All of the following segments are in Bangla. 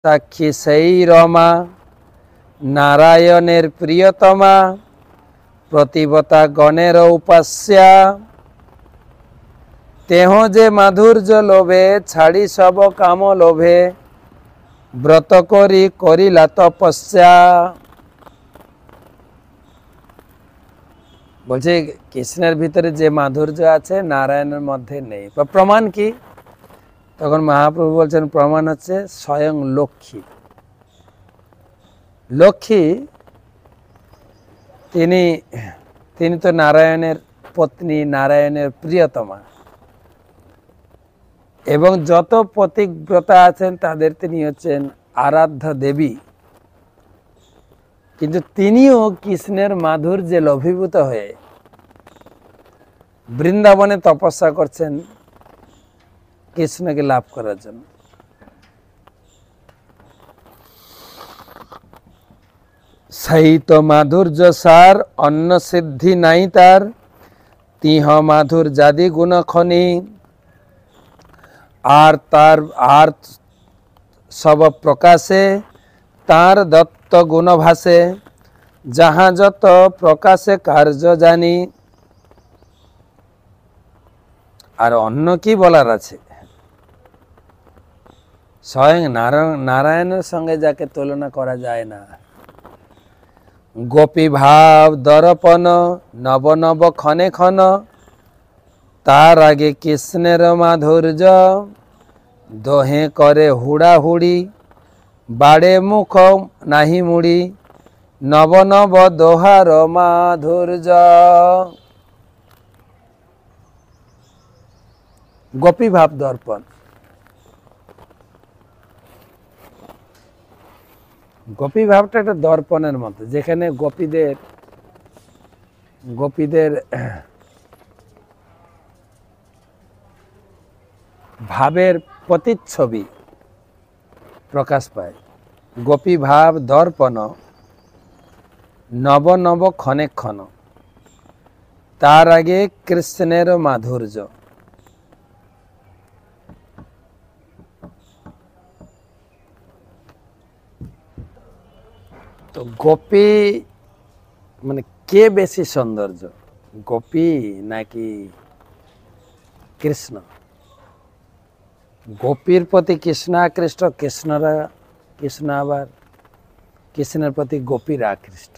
সাক্ষী সেই রমা, নারায়ণের প্রিয়তমা, প্রতিবতা গণের উপাস্যা। তেহ যে মাধুর্য লোভে, ছাড়ি সব কাম লোভে, ব্রত করি করিলা তপস্যা। বলছে কৃষ্ণের ভিতরে যে মাধুর্য আছে নারায়ণের মধ্যে নেই। প্রমাণ কি? তখন মহাপ্রভু বলছেন প্রমাণ হচ্ছে স্বয়ং লক্ষ্মী। লক্ষ্মী তিনি তো নারায়ণের পত্নী, নারায়ণের প্রিয়তমা, এবং যত পতিব্রতা আছেন তাদের তিনি হচ্ছেন আরাধ্য দেবী। কিন্তু তিনিও কৃষ্ণের মাধুর্যে অভিভূত হয়ে বৃন্দাবনে তপস্যা করছেন কৃষ্ণকে লাভ করার জন্য। সেই তো মাধুর্য সার, অন্য সিদ্ধি নাই তার, তিহ মাধুর জাদি গুণ খনি। আর সব প্রকাশে তার দত্ত গুণ ভাসে, যাহা যত প্রকাশে কার্য জানি। আর অন্য কি বলার আছে? স্বয়ং নারায়ণের সঙ্গে যাকে তুলনা করা যায় না। গোপী ভাব দর্পণ, নব নব ক্ষণে ক্ষণ, তার আগে কৃষ্ণের মাধুর্য। দোহে করে হুড়াহুড়ি, বাড়ে মুখ নাহি মুড়ি, নব নব দোহার মাধুর্য। গোপী ভাব দর্পণ, গোপী ভাবটা একটা দর্পণের মতো, যেখানে গোপীদের ভাবের প্রতিচ্ছবি প্রকাশ পায়। গোপী ভাব দর্পণ, নব নব ক্ষণে ক্ষণ, তার আগে কৃষ্ণের মাধুর্য। তো গোপী মানে কে বেশি সৌন্দর্য, গোপী নাকি কৃষ্ণ? গোপীর প্রতি কৃষ্ণ আকৃষ্ট, কৃষ্ণ আবার কৃষ্ণের প্রতি গোপীর আকৃষ্ট।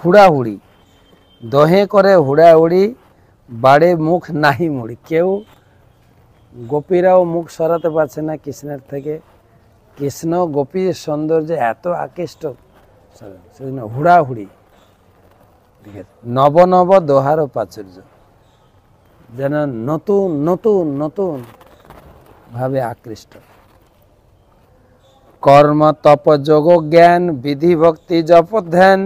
হুড়াহুড়ি, দোহে করে হুড়াহুড়ি, বাড়ে মুখ নাহি মুড়ি। কেউ গোপীরাও মুখ সরাতে পারছে না কৃষ্ণের থেকে। কৃষ্ণ গোপীর সৌন্দর্যে এত আকৃষ্ট, সেজন্য হুড়াহুড়ি। নব নব দোহার প্রাচুর্য, যেন নতুন নতুন নতুন ভাবে আকৃষ্ট। কর্ম তপ যোগ জ্ঞান, বিধি ভক্তি জপ ধ্যান,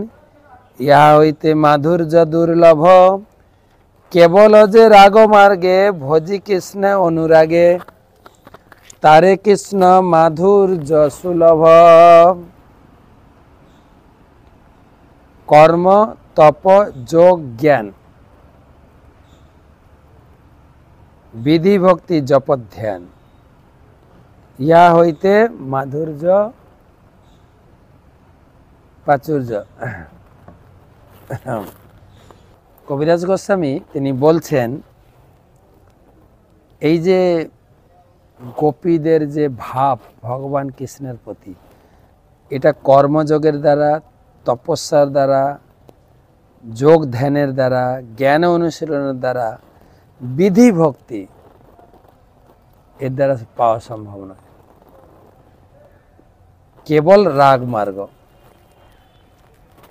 ইহা হইতে মাধুর্য দুর্লভ। কেবল যে রাগ মার্গে, ভজি কৃষ্ণ অনুরাগে, তারে কৃষ্ণ মাধুর্য সুলভ। কর্ম তপ যোগ জ্ঞান, বিধি ভক্তি জপ ধ্যান, ইহা হইতে মাধুর্য প্রাচুর্য। কবিরাজ গোস্বামী তিনি বলছেন, এই যে গোপীদের যে ভাব ভগবান কৃষ্ণের প্রতি, এটা কর্মযোগের দ্বারা, তপস্যার দ্বারা, যোগ ধ্যানের দ্বারা, জ্ঞান অনুশীলনের দ্বারা, বিধি ভক্তি এর দ্বারা পাওয়া সম্ভব নয়। কেবল রাগ মার্গ,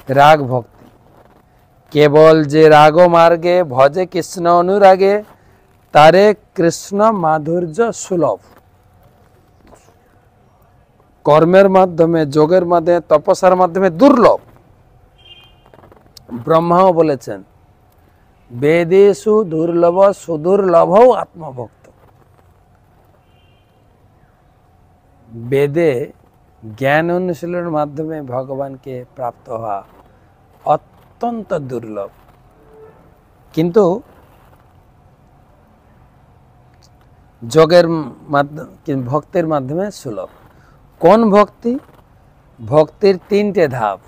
রাগ ভক্তি, কেবল যে রাগ মার্গে, ভজে কৃষ্ণ অনুরাগে, তারে কৃষ্ণ মাধুর্য সুলভ। কর্মের মাধ্যমে, যোগের মাধ্যমে, তপস্যার মাধ্যমে দুর্লভ। ব্রহ্মাও বলেছেন, বেদেষু দুর্লভ সুদুর্লভ আত্মভক্ত। বেদে জ্ঞান অনুশীলনের মাধ্যমে ভগবানকে প্রাপ্ত হওয়া অত্যন্ত দুর্লভ, কিন্তু যোগের মাধ্যমে, ভক্তের মাধ্যমে সুলভ। কোন ভক্তি? ভক্তির তিনটে ধাপ,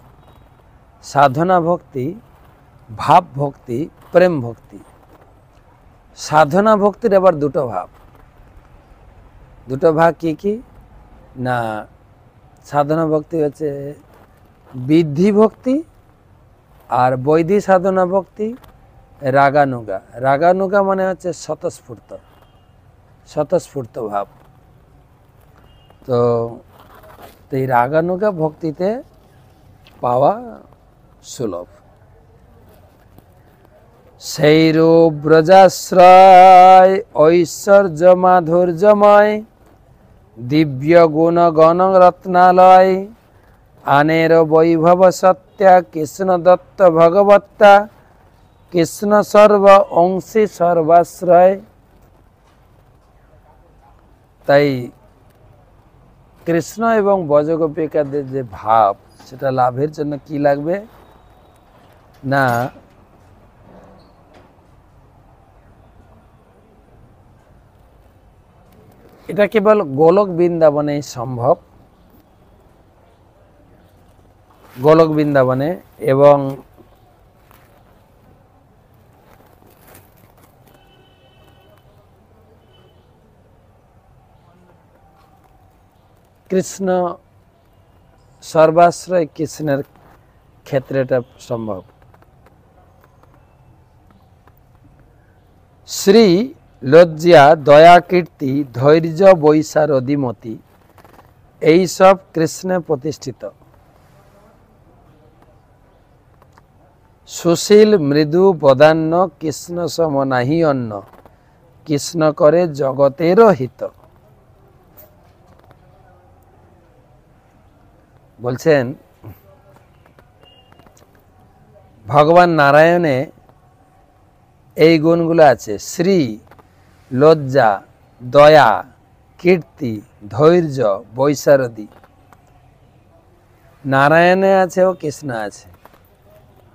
সাধনা ভক্তি, ভাব ভক্তি, প্রেম ভক্তি। সাধনা ভক্তির আবার দুটো ভাব। দুটো ভাগ কি কি না, সাধনা ভক্তি হচ্ছে বিদ্ধি ভক্তি আর বৈধি সাধনা ভক্তি রাগানুগা। রাগানুগা মানে হচ্ছে স্বতঃস্ফূর্ত, স্বতঃস্ফূর্ত ভাব। তো এই রাগানুগা ভক্তিতে পাওয়া সুলভ। সেই রূপ ব্রজাশ্রয় ঐশ্বর্য মাধুর্যময় দিব্য গুণ গণ রত্নালয় আনের বৈভব সত্যা কৃষ্ণ দত্ত ভগবত্তা কৃষ্ণ সর্ব অংশী সর্বাশ্রয়। তাই কৃষ্ণ এবং ব্রজগোপিকাদের যে ভাব, সেটা লাভের জন্য কি লাগবে না, এটা কেবল গোলক বৃন্দাবনে সম্ভব। গোলক বৃন্দাবনে এবং কৃষ্ণ সর্বাশ্রয় কৃষ্ণের ক্ষেত্রে এটা সম্ভব। শ্রী লজ্জা দয়া কীর্তি ধৈর্য বৈশারদিমতি এই সব কৃষ্ণে প্রতিষ্ঠিত। সুশীল মৃদু বদান্য কৃষ্ণ সম নাহি অন্য কৃষ্ণ করে জগতের হিত। বলছেন ভগবান নারায়ণে এই গুণগুলো আছে, শ্রী লজ্জা দয়া কীর্তি ধৈর্য বৈশারদী। নারায়ণে আছে ও কৃষ্ণ আছে।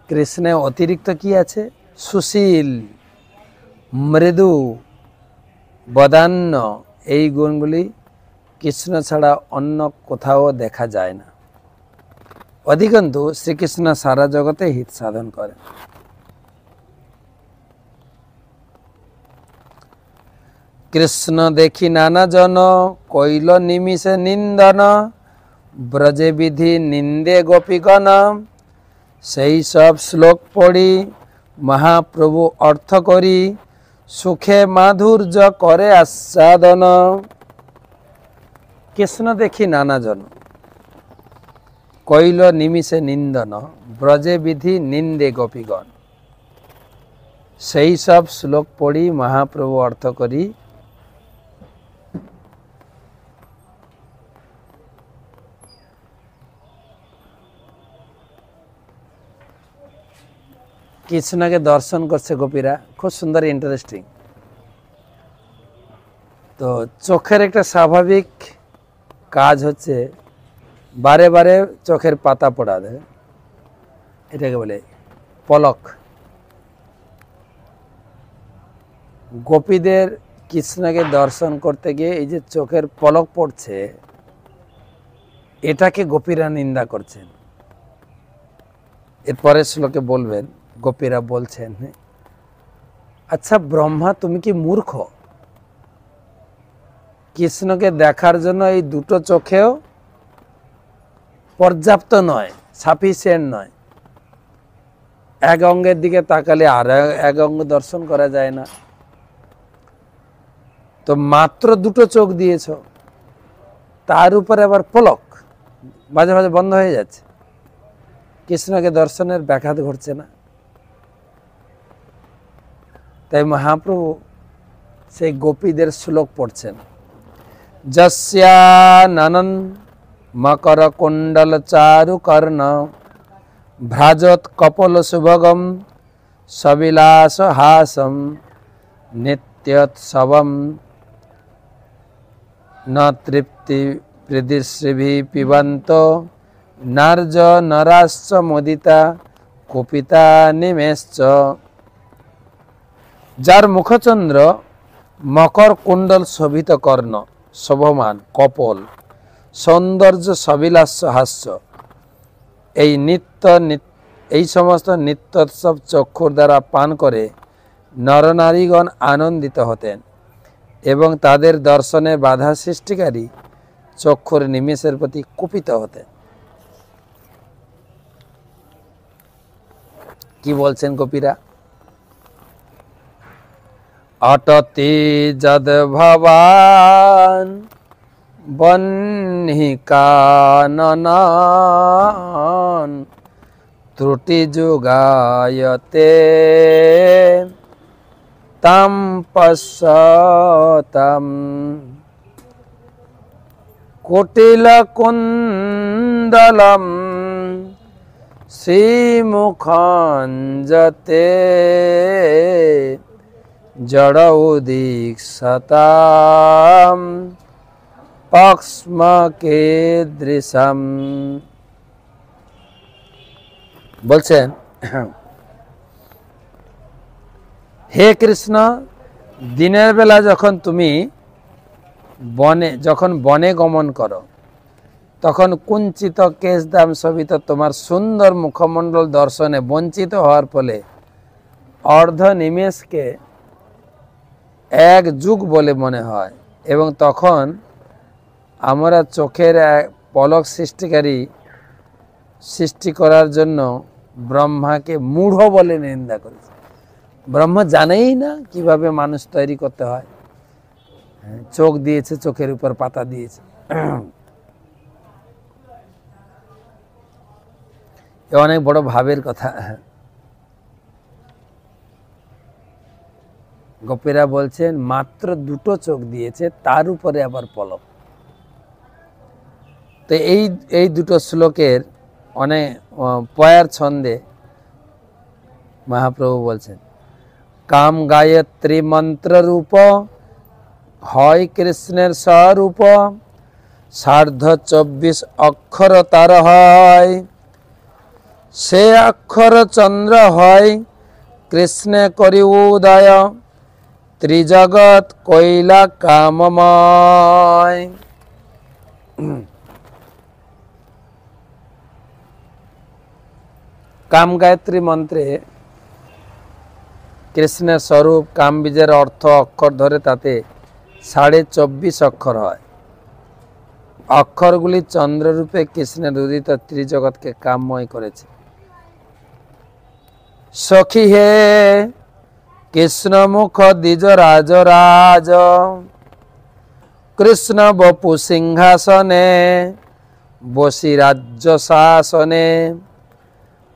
কৃষ্ণে অতিরিক্ত কি আছে? সুশীল মৃদু বদান্য। এই গুণগুলি কৃষ্ণ ছাড়া অন্য কোথাও দেখা যায় না। অধিকন্তু শ্রীকৃষ্ণ সারা জগতে হিত সাধন করেন। কৃষ্ণ দেখি নানা জন কইল নিমিষে নিন্দন ব্রজে বিধি নিন্দে গোপীগণ সেই সব শ্লোক পড়ি মহাপ্রভু অর্থ করি সুখে মাধুর্য করে আস্বাদন। কৃষ্ণ দেখি নানা জন কইল নিমিষে নিন্দন ব্রজে বিধি নিন্দে গোপীগণ সেই সব শ্লোক পড়ি মহাপ্রভু অর্থ করি কৃষ্ণকে দর্শন করছে গোপীরা। খুব সুন্দর, ইন্টারেস্টিং। তো চোখের একটা স্বাভাবিক কাজ হচ্ছে বারে বারে চোখের পাতা পড়া দেয়, এটাকে বলে পলক। গোপীদের কৃষ্ণকে দর্শন করতে গিয়ে এই যে চোখের পলক পড়ছে, এটাকে গোপীরা নিন্দা করছেন। এরপরে শ্লোকে বলবেন, গোপীরা বলছেন, আচ্ছা ব্রহ্মা তুমি কি মূর্খ? কৃষ্ণকে দেখার জন্য এই দুটো চোখেও পর্যাপ্ত নয়, সাফিসিয়েন্ট নয়। এক অঙ্গের দিকে তাকালে আর এক অঙ্গ দর্শন করা যায় না, তো মাত্র দুটো চোখ দিয়েছ, তার উপরে আবার পলক মাঝে মাঝে বন্ধ হয়ে যাচ্ছে, কৃষ্ণকে দর্শনের ব্যাঘাত ঘটছে না। তাই মহাপ্রভু সেই গোপীদের শ্লোক পড়ছেন, যস্যানন মকর কুণ্ডল চারু কর্ণ ভ্রাজত কপল সুভগম সবিলাস হাসম নিত্যোৎসবম ন তৃপ্তি প্রীতিশ্রীভি পিবন্ত নার্য নরাশ্চ মোদিতা কুপিতা নিমেশ্চ। যার মুখচন্দ্র মকর কুণ্ডল শোভিত কর্ণ শোভমান কপল সৌন্দর্য সবিলাস্য হাস্য এই সমস্ত নিত্যোৎসব চক্ষুর দ্বারা পান করে নরনারীগণ আনন্দিত হতেন এবং তাদের দর্শনে বাধা সৃষ্টিকারী চক্ষুর নিমেষের প্রতি কুপিত হতেন। কি বলছেন গোপীরা? অটতি যদ ভবান বহ্নিকানন ত্রুটি যুগায়তে তাম পশ্যতাম কোটিল কুণ্ডলম শ্রীমুখাঞ্জতে জড়ৌদীক্ষতাম পক্ষ্মকেদৃশম। বলছেন, হে কৃষ্ণ, দিনের বেলা যখন তুমি বনে গমন করো তখন কুঞ্চিত কেশদাম শোভিত তোমার সুন্দর মুখমণ্ডল দর্শনে বঞ্চিত হওয়ার ফলে অর্ধ নিমেষকে এক যুগ বলে মনে হয় এবং তখন আমরা চোখের পলক সৃষ্টি করার জন্য ব্রহ্মাকে মূঢ় বলে নিন্দা করেছি। ব্রহ্মা জানেই না কিভাবে মানুষ তৈরি করতে হয়, চোখ দিয়েছে, চোখের উপর পাতা দিয়েছে। এ অনেক বড় ভাবের কথা। গোপীরা বলছেন মাত্র দুটো চোখ দিয়েছে, তার উপরে আবার পলক। তো এই দুটো শ্লোকের অনেক পয়ার ছন্দে মহাপ্রভু বলছেন, কাম গায়ত্রী মন্ত্র রূপ হয় কৃষ্ণের স্বরূপ, 24.5 অক্ষর তার হয়, সে অক্ষর চন্দ্র হয় কৃষ্ণে করি উদয়, ত্রিজগৎ কৈলা কামময়। কাম গায়ত্রী মন্ত্রে কৃষ্ণের স্বরূপ, কাম বীজের অর্থ অক্ষর ধরে তাতে 24.5 অক্ষর হয়। অক্ষরগুলি চন্দ্ররূপে কৃষ্ণের উদিত ত্রিজগৎকে কামময় করেছে। সখী হে কৃষ্ণ মুখ দ্বিজ রাজ, কৃষ্ণ বপু সিংহাসনে বসি রাজ্য শাসনে,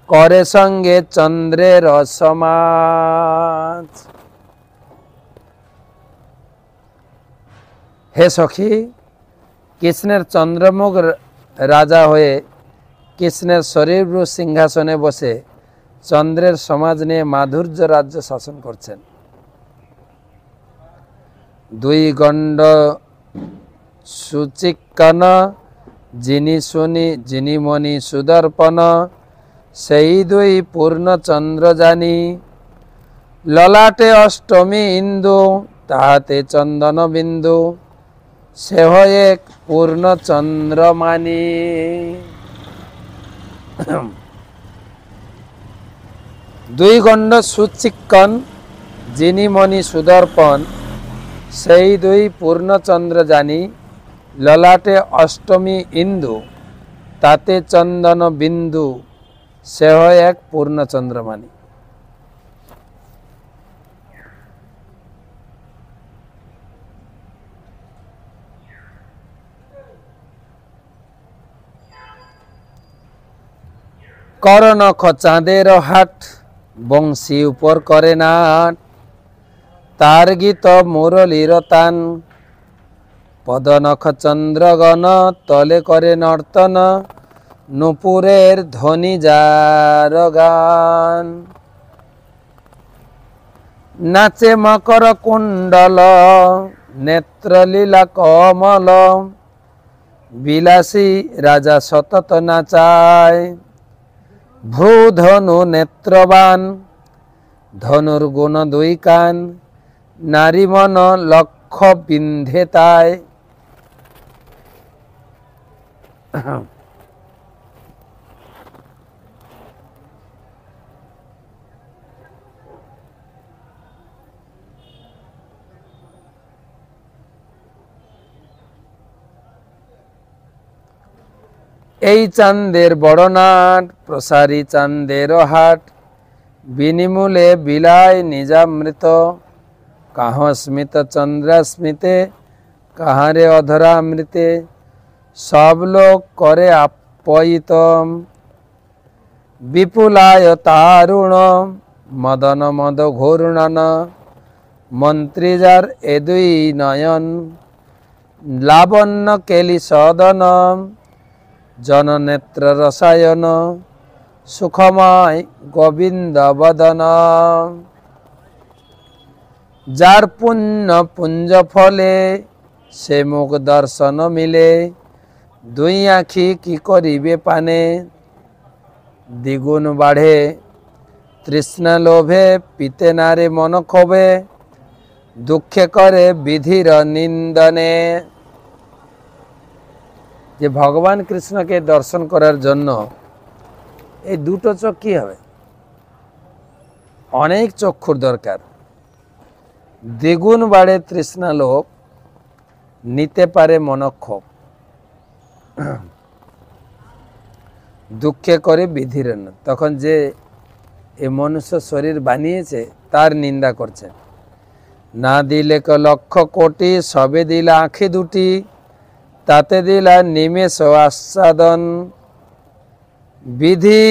করে সঙ্গে চন্দ্রের সমাজ। হে সখী, কৃষ্ণের চন্দ্রমুখ রাজা হয়ে কৃষ্ণের শরীর সিংহাসনে বসে চন্দ্রের সমাজ নিয়ে মাধুর্য রাজ্য শাসন করছেন। দুই গণ্ড সুচিক্কন, যিনি মণি সুদর্পণ, সেই দুই পূর্ণচন্দ্র জানি, ললাটে অষ্টমী ইন্দু, তাহাতে চন্দন বিন্দু, সে এক পূর্ণচন্দ্রমানি। দুই গণ্ড সুচিক্কন, যিনি মণি সুদর্পণ, সেই দুই পূর্ণচন্দ্র জানি, ললাটে অষ্টমী ইন্দু, তাতে চন্দন বিন্দু, সে এক পূর্ণচন্দ্রমানি। করনখ চাঁদের হাট, বংশী উপর করে নাট, তার গীত মুরলীর তান, পদনখ চন্দ্রগণ তলে করে নর্তন, নূপুরের ধ্বনি যার গান। নাচে মকর কুণ্ডল, নেত্রলীলা কমল, বিলাসী রাজা সতত নাচায়, ভ্রু ধনু নেত্রবান, ধনুর গুণ দুই কান, নারী মন লক্ষ্য বিন্ধে তাই। এই চাঁদের বড় নাট, প্রসারী চাঁদের হাট, বিনিমূলে বিলায় নিজামৃত, কাহ স্মিত চন্দ্রাস্মিতে, কাহারে অধরামৃতে, সব লোক করে আপ্যায়িতম, বিপুলায় তারুণ, মদন মদ ঘূর্ণন, মন্ত্রী যার এ দুই নয়ন, লাবণ্য কেলি সদন, জননেত্র রসায়ন, সুখময় গোবিন্দ বদন, যার পুণ্য পুঞ্জ ফলে, সে মুখ দর্শন মিলে, দুই আখি কি করিবে পানে, দ্বিগুণ বাড়ে তৃষ্ণা লোভে, পিতে নারে মন ক্ষোভে, দুঃখে করে বিধির নিন্দনে। যে ভগবান কৃষ্ণকে দর্শন করার জন্য এই দুটো চোখ কি হবে, অনেক চক্ষুর দরকার। দ্বিগুণ বাড়ে তৃষ্ণা লোভ, নিতে পারে মনক্ষোভ, দুঃখে করে বিধির। তখন যে এই মনুষ্য শরীর বানিয়েছে তার নিন্দা করছে। না দিলে লক্ষ কোটি, সবে দিলা আঁখি দুটি, তাতে দিলা নিমেষ আস্বাদন, বিধি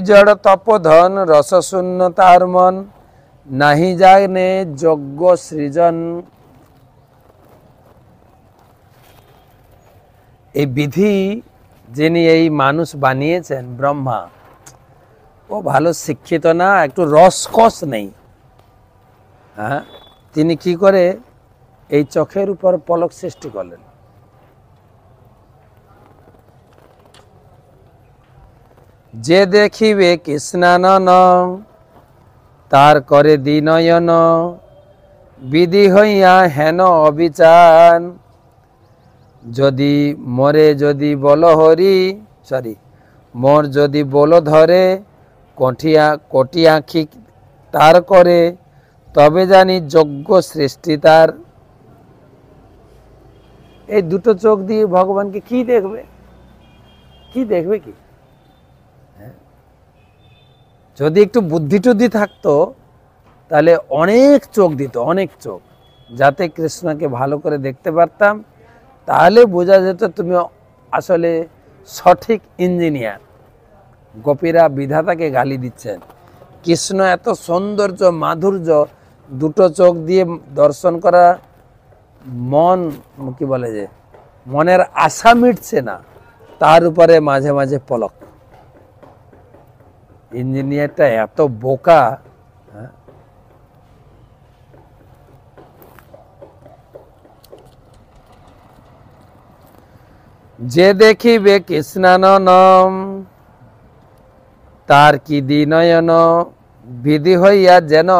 জড় তপোধন, রসশূন্য তার মন, নাহি জানে যজ্ঞ সৃজন। এই বিধি যিনি এই মানুষ বানিয়েছেন ব্রহ্মা, ও ভালো শিক্ষিত না, একটু রসকস নেই। হ্যাঁ, তিনি কি করে এই চোখের উপর পলক সৃষ্টি করলেন। যে দেখিবে কৃষ্ণানন, তার করে দ্বিনয়ন, বিধি হইয়া হেন অবিচার, যদি মরে যদি বল হরি, মোর যদি বল ধরে, কোটি আঁখি তার করে, তবে জানি যজ্ঞ সৃষ্টি তার। এই দুটো চোখ দিয়ে ভগবানকে কি দেখবে, কি দেখবে কি? যদি একটু বুদ্ধি টুদ্ধি থাকতো তাহলে অনেক চোখ দিত, অনেক চোখ, যাতে কৃষ্ণকে ভালো করে দেখতে পারতাম। তাহলে বোঝা যেত তুমি আসলে সঠিক ইঞ্জিনিয়ার। গোপীরা বিধাতাকে গালি দিচ্ছেন, কৃষ্ণ এত সৌন্দর্য মাধুর্য, দুটো চোখ দিয়ে দর্শন করা মন কি বলে যে মনের আশা মিটছে না, তার উপরে মাঝে মাঝে পলক। ইঞ্জিনিয়ারটা এত বোকা। যে দেখিবে কৃষ্ণাননম, তার কি দ্বিনয়ন, বিধি হইয়া যেন।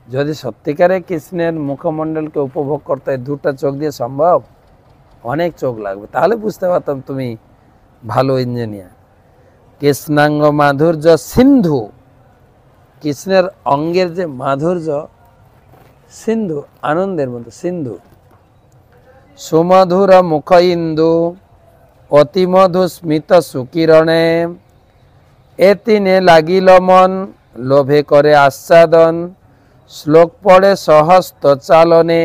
যদি সত্যিকারে কৃষ্ণের মুখমণ্ডলকে উপভোগ করতে দুটো চোখ দিয়ে সম্ভব, অনেক চোখ লাগবে, তাহলে বুঝতে পারতাম তুমি ভালো ইঞ্জিনিয়ার। কৃষ্ণাঙ্গ মাধুর্য সিন্ধু, কৃষ্ণের অঙ্গের যে মাধুর্য, সিন্ধু আনন্দের মতো সিন্ধু। সুমধুর মুখ ইন্দু, অতি মধু স্মিত সুকিরণে, এ তিনে লাগিল মন, লোভে করে আস্বাদন, শ্লোক পড়ে সহস্ত চালনে।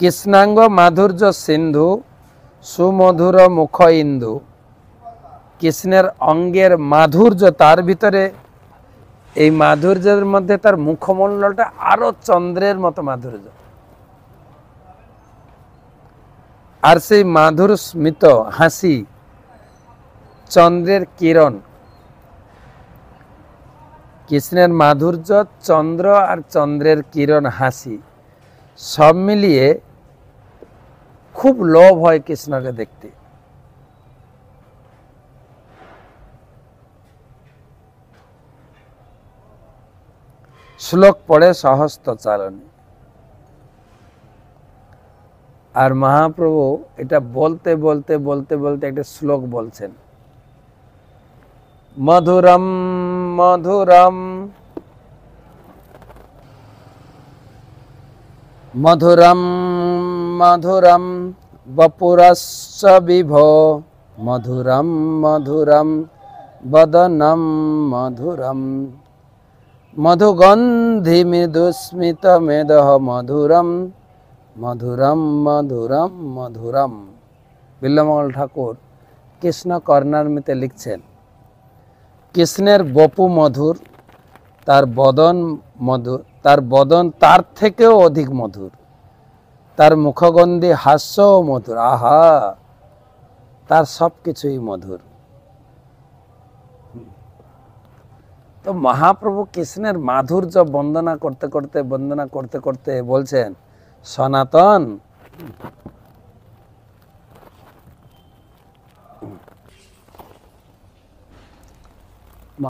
কৃষ্ণাঙ্গ মাধুর্য সিন্ধু, সুমধুর মুখ ইন্দু। কৃষ্ণের অঙ্গের মাধুর্য, তার ভিতরে এই মাধুর্যের মধ্যে তার মুখমণ্ডলটা আরো চন্দ্রের মতো মাধুর্য। আর সেই মাধুর স্মিত হাসি, চন্দ্রের কিরণ। কৃষ্ণের মাধুর্য, চন্দ্র আর চন্দ্রের কিরণ হাসি, সব মিলিয়ে খুব লোভ হয় কৃষ্ণকে দেখতে। শ্লোক পড়ে সহস্ত চালনে। আর মহাপ্রভু এটা বলতে বলতে বলতে বলতে একটা শ্লোক বলছেন, মধুরম মধুরম মধুরম মধুরম বপুরস্য বিভো, মধুরম মধুরম বদনম মধুরম, মধুগন্ধি মৃদুস্মিত মেদহ মধুরম মধুরম মধুরম মধুরম। বিল্লমঙ্গল ঠাকুর কৃষ্ণ কর্ণামৃতে লিখছেন, কৃষ্ণের বপু মধুর, তার বদন মধুর, তার বদন তার থেকেও অধিক মধুর, তার মুখগন্ধি হাস্যও মধুর। আহা, তার সব কিছুই মধুর। তো মহাপ্রভু কৃষ্ণের মাধুর্য বন্দনা করতে করতে বলছেন, সনাতন